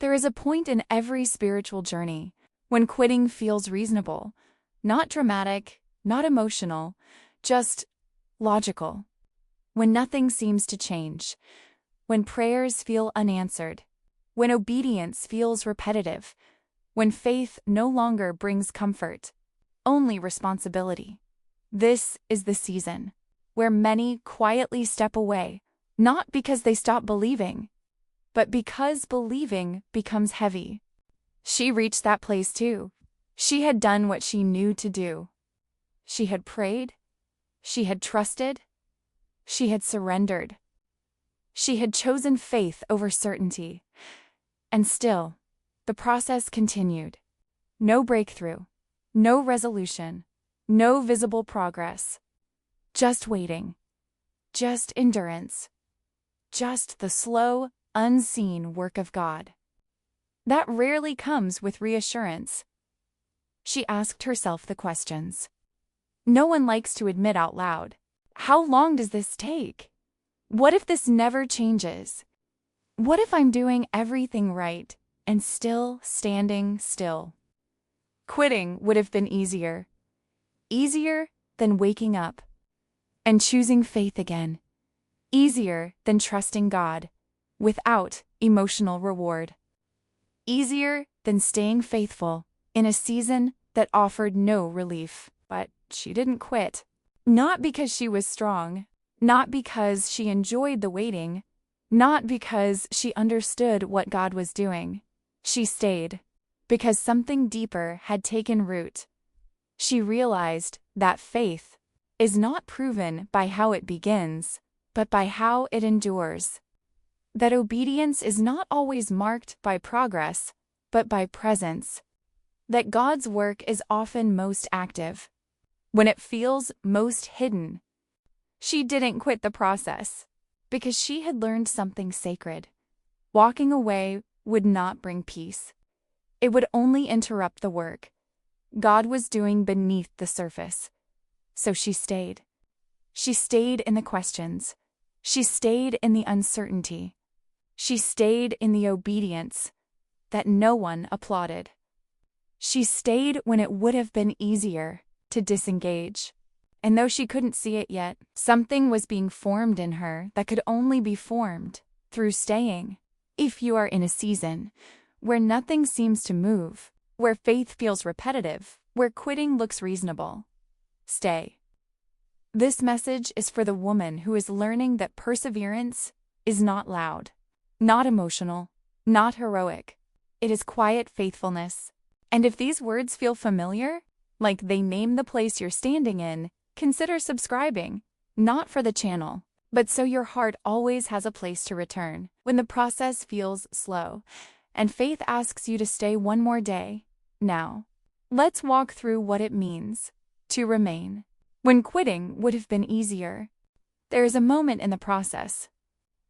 There is a point in every spiritual journey when quitting feels reasonable, not dramatic, not emotional, just logical. When nothing seems to change, when prayers feel unanswered, when obedience feels repetitive, when faith no longer brings comfort, only responsibility. This is the season where many quietly step away, not because they stop believing, but because believing becomes heavy. She reached that place too. She had done what she knew to do. She had prayed. She had trusted. She had surrendered. She had chosen faith over certainty. And still, the process continued. No breakthrough, no resolution, no visible progress. Just waiting. Just endurance. Just the slow, unseen work of God. That rarely comes with reassurance. She asked herself the questions no one likes to admit out loud. How long does this take? What if this never changes? What if I'm doing everything right and still standing still? Quitting would have been easier. Easier than waking up and choosing faith again. Easier than trusting God without emotional reward. Easier than staying faithful in a season that offered no relief. But she didn't quit. Not because she was strong, not because she enjoyed the waiting, not because she understood what God was doing. She stayed because something deeper had taken root. She realized that faith is not proven by how it begins, but by how it endures. That obedience is not always marked by progress, but by presence. That God's work is often most active when it feels most hidden. She didn't quit the process because she had learned something sacred. Walking away would not bring peace. It would only interrupt the work God was doing beneath the surface. So she stayed. She stayed in the questions. She stayed in the uncertainty. She stayed in the obedience that no one applauded. She stayed when it would have been easier to disengage. And though she couldn't see it yet, something was being formed in her that could only be formed through staying. If you are in a season where nothing seems to move, where faith feels repetitive, where quitting looks reasonable, stay. This message is for the woman who is learning that perseverance is not loud, not emotional, not heroic. It is quiet faithfulness. And if these words feel familiar, like they name the place you're standing in, consider subscribing, not for the channel, but so your heart always has a place to return when the process feels slow, and faith asks you to stay one more day. Now, let's walk through what it means to remain when quitting would have been easier. There is a moment in the process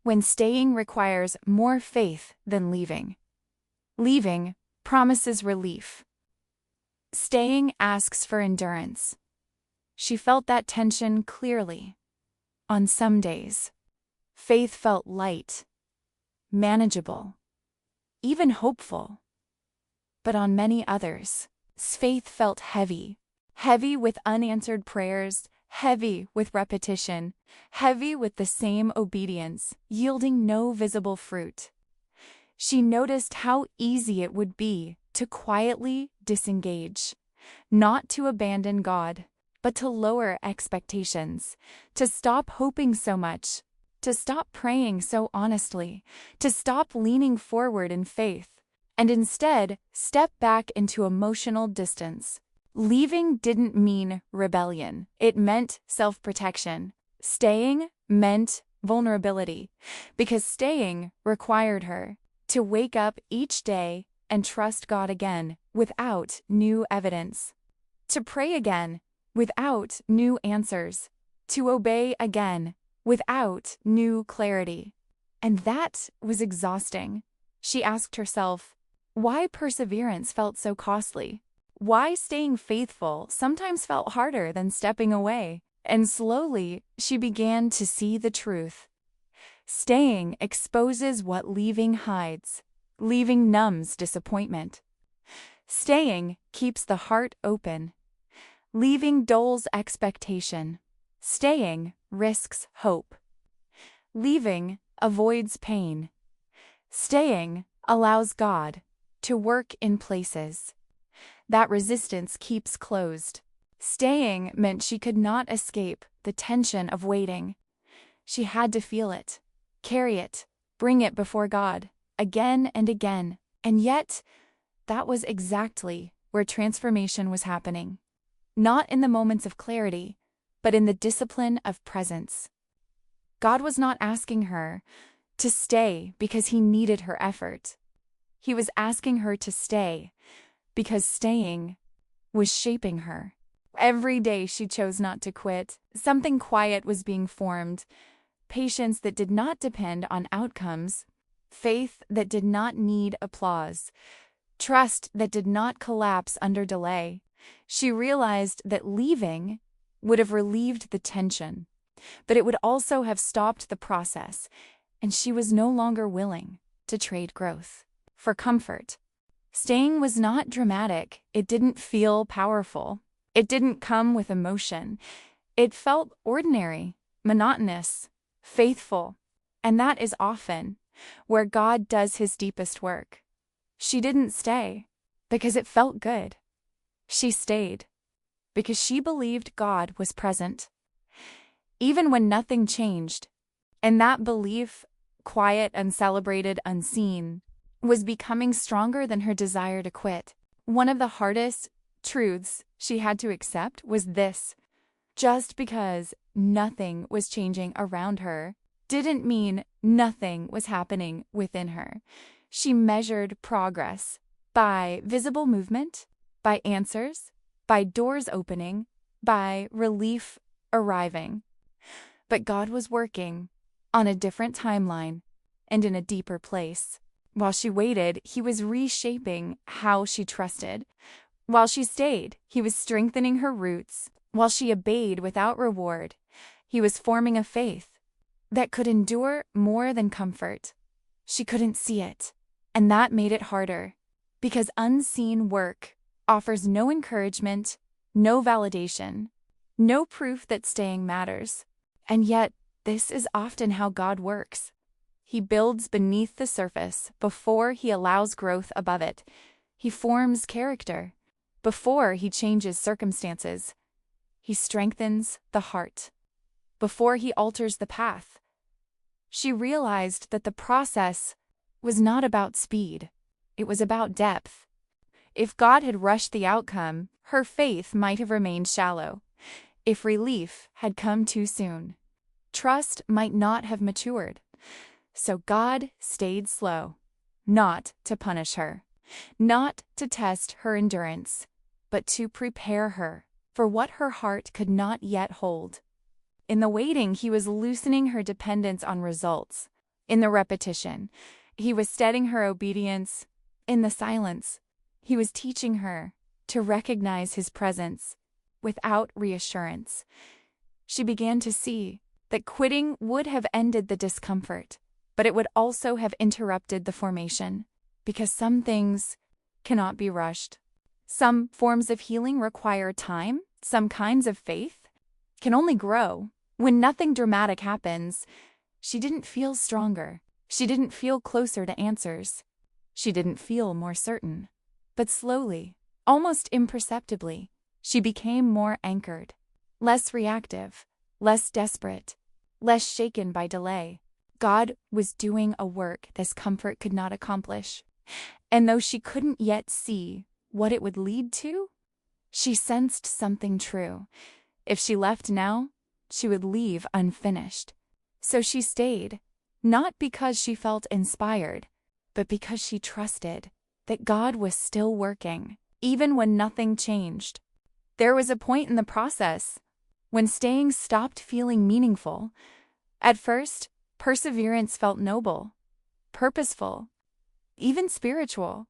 when staying requires more faith than leaving. Leaving promises relief. Staying asks for endurance. She felt that tension clearly. On some days, faith felt light, manageable, even hopeful. But on many others, faith felt heavy, heavy with unanswered prayers, heavy with repetition, heavy with the same obedience, yielding no visible fruit. She noticed how easy it would be to quietly disengage, not to abandon God, but to lower expectations, to stop hoping so much, to stop praying so honestly, to stop leaning forward in faith, and instead step back into emotional distance. Leaving didn't mean rebellion. It meant self-protection. Staying meant vulnerability, because staying required her to wake up each day and trust God again without new evidence, to pray again without new answers, to obey again without new clarity. And that was exhausting. She asked herself why perseverance felt so costly, why staying faithful sometimes felt harder than stepping away. And slowly, she began to see the truth. Staying exposes what leaving hides. Leaving numbs disappointment. Staying keeps the heart open. Leaving dulls expectation. Staying risks hope. Leaving avoids pain. Staying allows God to work in places that resistance keeps closed. Staying meant she could not escape the tension of waiting. She had to feel it, carry it, bring it before God, again and again. And yet, that was exactly where transformation was happening. Not in the moments of clarity, but in the discipline of presence. God was not asking her to stay because he needed her effort. He was asking her to stay because staying was shaping her. Every day she chose not to quit. Something quiet was being formed. Patience that did not depend on outcomes. Faith that did not need applause. Trust that did not collapse under delay. She realized that leaving would have relieved the tension, but it would also have stopped the process, and she was no longer willing to trade growth for comfort. Staying was not dramatic. It didn't feel powerful. It didn't come with emotion. It felt ordinary, monotonous, faithful, and that is often where God does his deepest work. She didn't stay because it felt good. She stayed because she believed God was present, even when nothing changed, and that belief, quiet, uncelebrated, unseen, was becoming stronger than her desire to quit. One of the hardest truths she had to accept was this: just because nothing was changing around her didn't mean nothing was happening within her. She measured progress by visible movement, by answers, by doors opening, by relief arriving. But God was working on a different timeline and in a deeper place. While she waited, he was reshaping how she trusted. While she stayed, he was strengthening her roots. While she obeyed without reward, he was forming a faith that could endure more than comfort. She couldn't see it, and that made it harder, because unseen work offers no encouragement, no validation, no proof that staying matters. And yet, this is often how God works. He builds beneath the surface before he allows growth above it. He forms character before he changes circumstances. He strengthens the heart before he alters the path. She realized that the process was not about speed. It was about depth. If God had rushed the outcome, her faith might have remained shallow. If relief had come too soon, trust might not have matured. So God stayed slow, not to punish her, not to test her endurance, but to prepare her for what her heart could not yet hold. In the waiting, he was loosening her dependence on results. In the repetition, he was steadying her obedience. In the silence, he was teaching her to recognize his presence without reassurance. She began to see that quitting would have ended the discomfort, but it would also have interrupted the formation, because some things cannot be rushed. Some forms of healing require time. Some kinds of faith can only grow. When nothing dramatic happens, she didn't feel stronger. She didn't feel closer to answers. She didn't feel more certain. But slowly, almost imperceptibly, she became more anchored, less reactive, less desperate, less shaken by delay. God was doing a work this comfort could not accomplish. And though she couldn't yet see what it would lead to, she sensed something true. If she left now, she would leave unfinished. So she stayed, not because she felt inspired, but because she trusted that God was still working, even when nothing changed. There was a point in the process when staying stopped feeling meaningful. At first, perseverance felt noble, purposeful, even spiritual.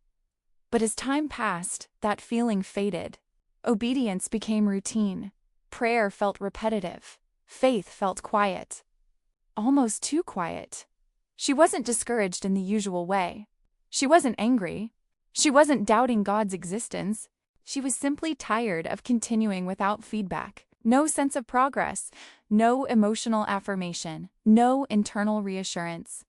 But as time passed, that feeling faded. Obedience became routine. Prayer felt repetitive. Faith felt quiet. Almost too quiet. She wasn't discouraged in the usual way. She wasn't angry. She wasn't doubting God's existence. She was simply tired of continuing without feedback. No sense of progress, no emotional affirmation, no internal reassurance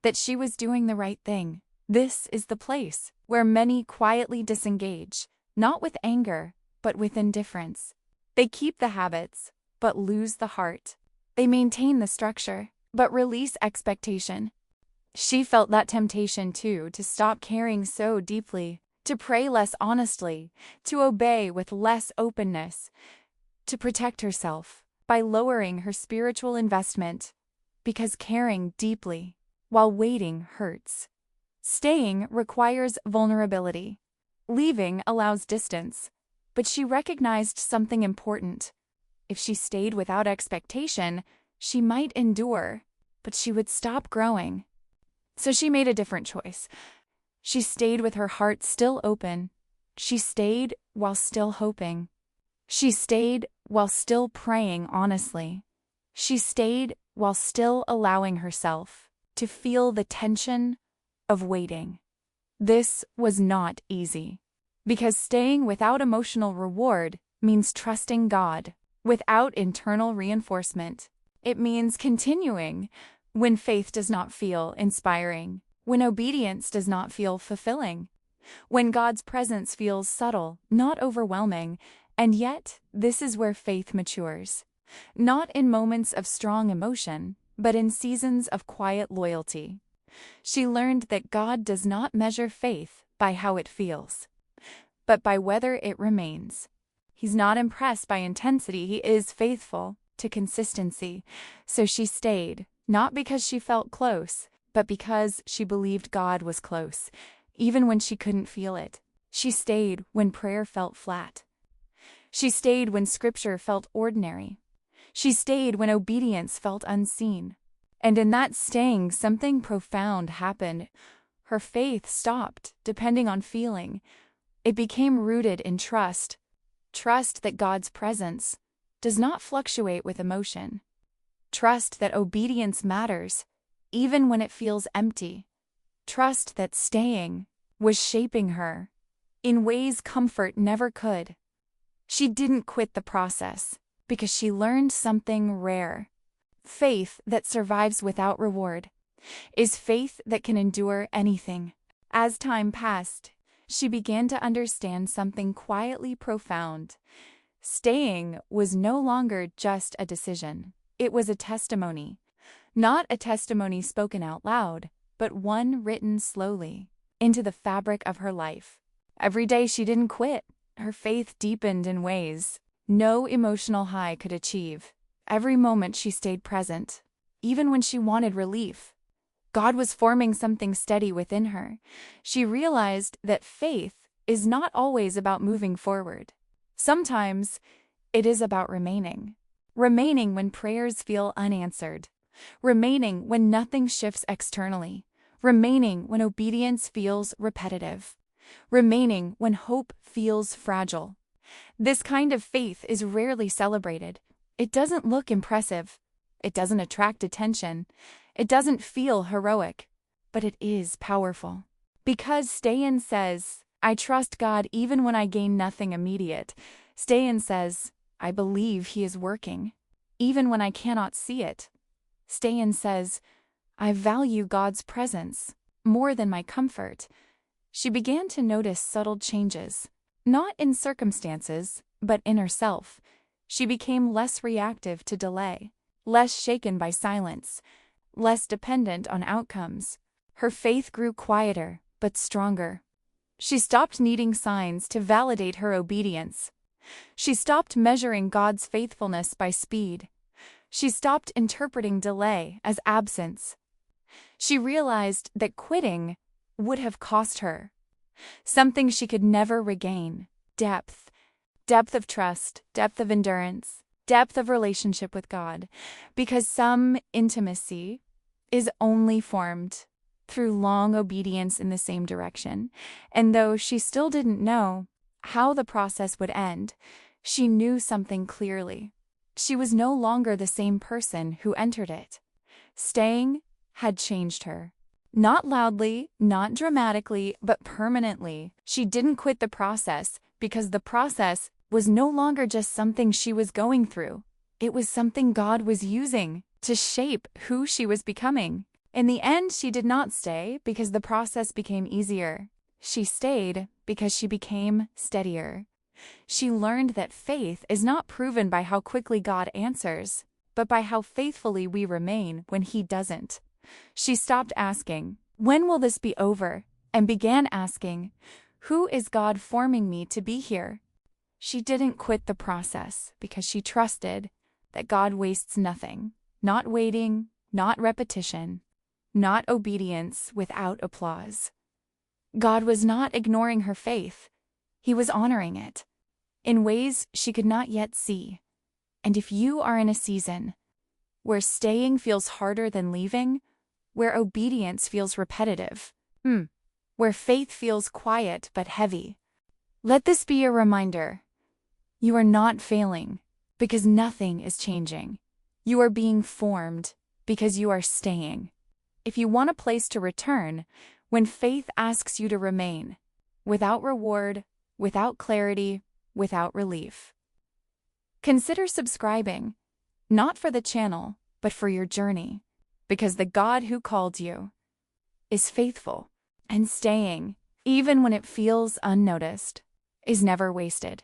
that she was doing the right thing. This is the place where many quietly disengage, not with anger, but with indifference. They keep the habits, but lose the heart. They maintain the structure, but release expectation. She felt that temptation too, to stop caring so deeply, to pray less honestly, to obey with less openness, to protect herself by lowering her spiritual investment, because caring deeply while waiting hurts. Staying requires vulnerability. Leaving allows distance. But she recognized something important. If she stayed without expectation, she might endure, but she would stop growing. So she made a different choice. She stayed with her heart still open. She stayed while still hoping. She stayed while still praying honestly. She stayed while still allowing herself to feel the tension of waiting. This was not easy, because staying without emotional reward means trusting God without internal reinforcement. It means continuing when faith does not feel inspiring, when obedience does not feel fulfilling, when God's presence feels subtle, not overwhelming. And yet, this is where faith matures. Not in moments of strong emotion, but in seasons of quiet loyalty. She learned that God does not measure faith by how it feels, but by whether it remains. He's not impressed by intensity, he is faithful to consistency. So she stayed, not because she felt close, but because she believed God was close, even when she couldn't feel it. She stayed when prayer felt flat. She stayed when scripture felt ordinary. She stayed when obedience felt unseen. And in that staying, something profound happened. Her faith stopped depending on feeling. It became rooted in trust. Trust that God's presence does not fluctuate with emotion. Trust that obedience matters, even when it feels empty. Trust that staying was shaping her in ways comfort never could. She didn't quit the process because she learned something rare. Faith that survives without reward is faith that can endure anything. As time passed, she began to understand something quietly profound. Staying was no longer just a decision. It was a testimony. Not a testimony spoken out loud, but one written slowly into the fabric of her life. Every day she didn't quit. Her faith deepened in ways no emotional high could achieve. Every moment she stayed present, even when she wanted relief. God was forming something steady within her. She realized that faith is not always about moving forward. Sometimes it is about remaining. Remaining when prayers feel unanswered. Remaining when nothing shifts externally. Remaining when obedience feels repetitive. Remaining when hope feels fragile. This kind of faith is rarely celebrated. It doesn't look impressive. It doesn't attract attention. It doesn't feel heroic. But it is powerful. Because stay-in says, I trust God even when I gain nothing immediate. Stay-in says, I believe He is working, even when I cannot see it. Stay-in says, I value God's presence more than my comfort. She began to notice subtle changes, not in circumstances, but in herself. She became less reactive to delay, less shaken by silence, less dependent on outcomes. Her faith grew quieter, but stronger. She stopped needing signs to validate her obedience. She stopped measuring God's faithfulness by speed. She stopped interpreting delay as absence. She realized that quitting would have cost her something she could never regain: depth. Depth of trust, depth of endurance, depth of relationship with God. Because some intimacy is only formed through long obedience in the same direction. And though she still didn't know how the process would end, she knew something clearly. She was no longer the same person who entered it. Staying had changed her. Not loudly, not dramatically, but permanently. She didn't quit the process because the process was no longer just something she was going through. It was something God was using to shape who she was becoming. In the end, she did not stay because the process became easier. She stayed because she became steadier. She learned that faith is not proven by how quickly God answers, but by how faithfully we remain when He doesn't. She stopped asking, "When will this be over?" and began asking, "Who is God forming me to be here?" She didn't quit the process because she trusted that God wastes nothing. Not waiting, not repetition, not obedience without applause. God was not ignoring her faith. He was honoring it in ways she could not yet see. And if you are in a season where staying feels harder than leaving, where obedience feels repetitive, where faith feels quiet but heavy, let this be a reminder. You are not failing because nothing is changing. You are being formed because you are staying. If you want a place to return, when faith asks you to remain, without reward, without clarity, without relief, consider subscribing, not for the channel, but for your journey, because the God who called you is faithful, and staying, even when it feels unnoticed, is never wasted.